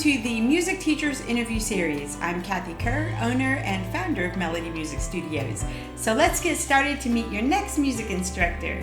to the Music Teachers Interview Series. I'm Kathy Kerr, owner and founder of Melody Music Studios. So let's get started to meet your next music instructor.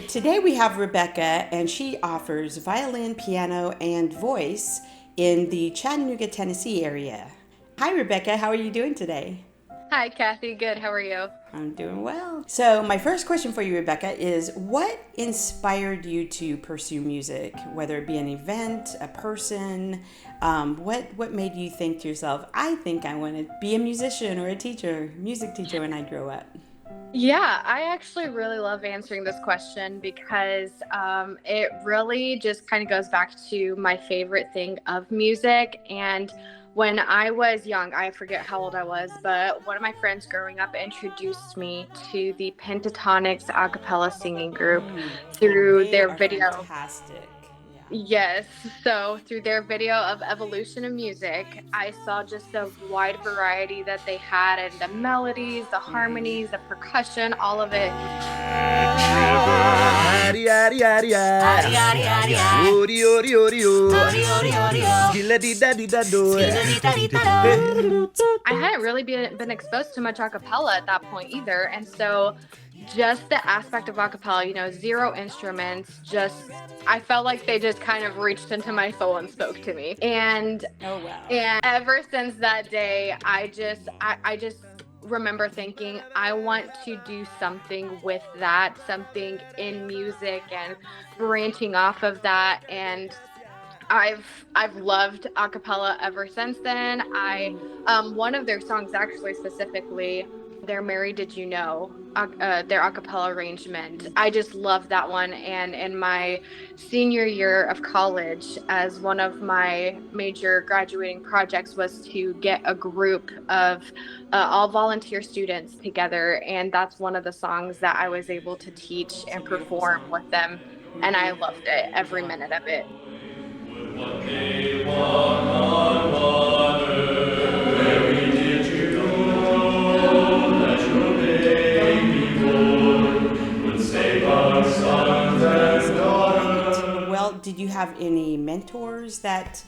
Today we have Rebecca, and she offers violin, piano, and voice in the Chattanooga, Tennessee area. Hi Rebecca, how are you doing today? Hi, Kathy. Good. How are you? I'm doing well. So my first question for you, Rebecca, is what inspired you to pursue music, whether it be an event, a person? What made you think to yourself, I think I want to be a musician or a teacher, music teacher when I grow up? Yeah, I actually really love answering this question because it really just kind of goes back to my favorite thing of music. And when I was young, I forget how old I was, but one of my friends growing up introduced me to the Pentatonics a cappella singing group through They their are video. fantastic. Yeah. Yes. So through their video of evolution of music, I saw just the wide variety that they had and the melodies, the harmonies, the percussion, all of it. I hadn't really been exposed to much a cappella at that point either. And so just the aspect of a cappella, zero instruments, just I felt like they just kind of reached into my soul and spoke to me. And Oh wow. and ever since that day, I just remember thinking I want to do something with that, something in music and branching off of that. And I've loved a cappella ever since then. I one of their songs actually specifically, "They're Married, Did You Know?" Their a cappella arrangement. I just love that one. And in my senior year of college, as one of my major graduating projects was to get a group of all volunteer students together, and that's one of the songs that I was able to teach It's a and beautiful perform song. with them, and I loved it every Yeah. minute of it. One day walk on water, Mary, did you know that your baby born would save our sons and daughters? Well, did you have any mentors that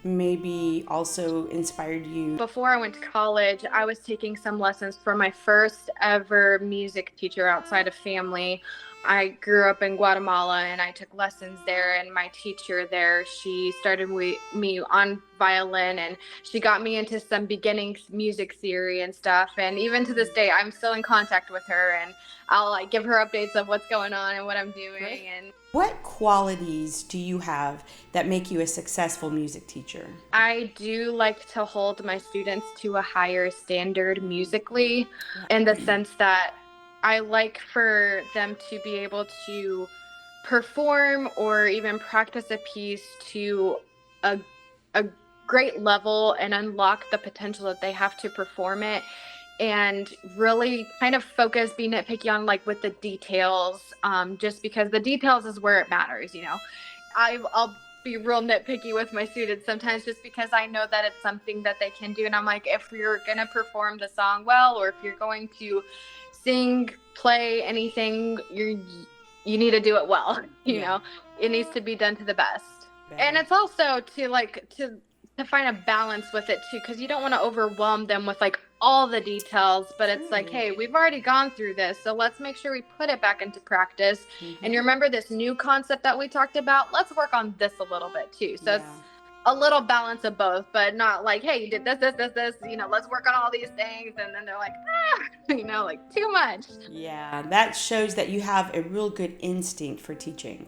maybe also inspired you? Before I went to college, I was taking some lessons from my first ever music teacher outside of family. I grew up in Guatemala and I took lessons there, and my teacher there, she started me on violin, and she got me into some beginning music theory and stuff. And even to this day, I'm still in contact with her, and I'll like give her updates of what's going on and what I'm doing. And What qualities do you have that make you a successful music teacher? I do like to hold my students to a higher standard musically, in the sense that I like for them to be able to perform or even practice a piece to a, a great level and unlock the potential that they have to perform it, and really kind of focus, be nitpicky on like with the details, just because the details is where it matters. I'll be real nitpicky with my students sometimes just because I know that it's something that they can do. And I'm like, if you're going to perform the song well, or if you're going to sing, play anything, you need to do it well. It needs to be done to the best. And it's also to find a balance with it too, because you don't want to overwhelm them with like all the details, but it's like, hey, we've already gone through this, so let's make sure we put it back into practice. And you remember this new concept that we talked about? Let's work on this a little bit too. So it's a little balance of both, but not like, hey, you did this, let's work on all these things. And then they're like, like too much. Yeah, that shows that you have a real good instinct for teaching.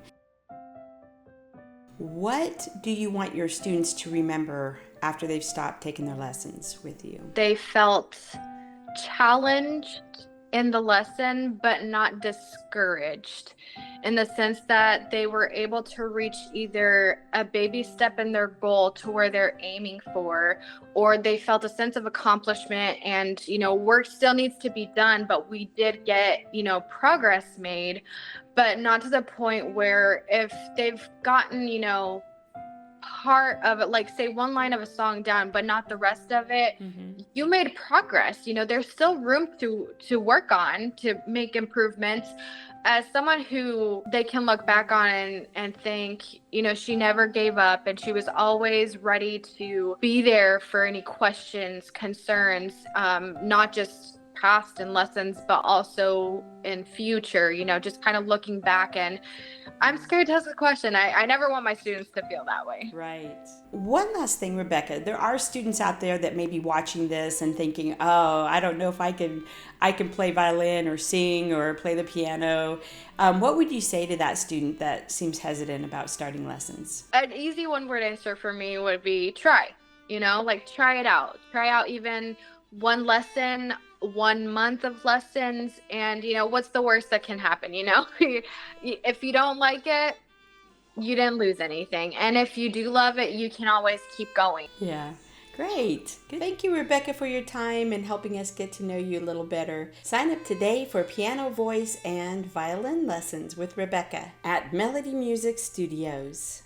What do you want your students to remember after they've stopped taking their lessons with you? They felt challenged in the lesson, but not discouraged, in the sense that they were able to reach either a baby step in their goal to where they're aiming for, or they felt a sense of accomplishment and, work still needs to be done, but we did get, progress made, but not to the point where if they've gotten, part of it, like say one line of a song down but not the rest of it, you made progress. There's still room to work on, to make improvements. As someone who they can look back on and think, she never gave up, and she was always ready to be there for any questions, concerns, not just past and lessons, but also in future, just kind of looking back. And I'm scared to ask the question. I never want my students to feel that way. Right. One last thing, Rebecca. There are students out there that may be watching this and thinking, "Oh, I don't know if I can play violin or sing or play the piano." What would you say to that student that seems hesitant about starting lessons? An easy one-word answer for me would be try. Try it out. Try out even one lesson, 1 month of lessons, and what's the worst that can happen? If you don't like it, you didn't lose anything, and if you do love it, you can always keep going. Yeah. Great. Thank you, Rebecca, for your time and helping us get to know you a little better. Sign up today for piano, voice, and violin lessons with Rebecca at Melody Music Studios.